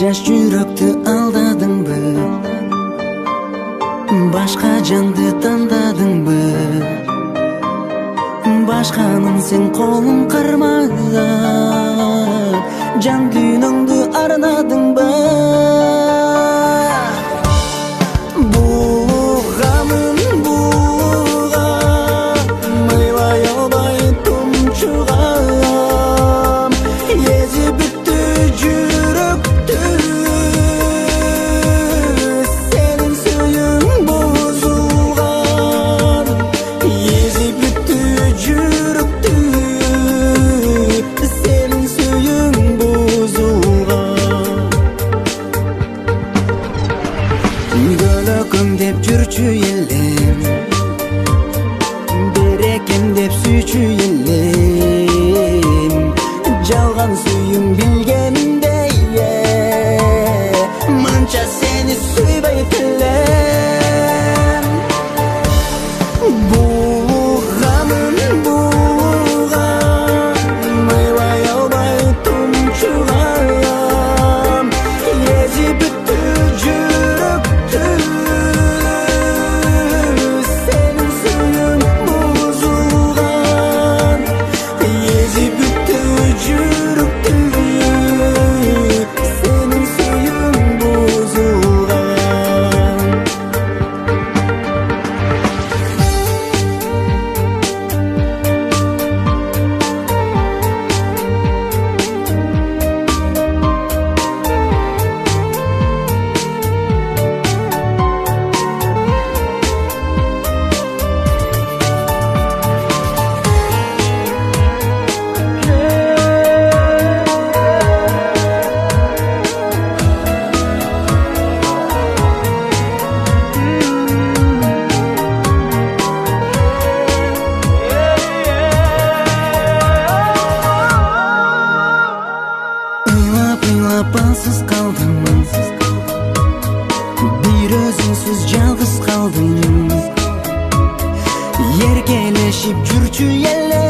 жаш жүрөктү алдадыңбы? Башка жанды тандадыңбы? Башканын сен колуң кармаган жан дүйнөңдү арнадыңбы? Бугамын буга мыйлай албай тумчугам, езип бүттү жүрөктү сенин сүйүң бузулган, езип бүттү жүрөктү сенин сүйүң бузулган. Көлөкөм деп жүрчү элем, берекем деп сүйчү элем, жалган сүйүм билгендей мынча сени сүйбөйт элем. Бугамын буга мыйлай албай тумчугам, езип бүттү жүрөктү сенин сүйүң бузулган, езип бүттү жүрөктү сенин сүйүң бузулган. Ыйлап алсыз калдым, бир өзүңсүз жалгыз калдым. Эркелешип жүрчү эле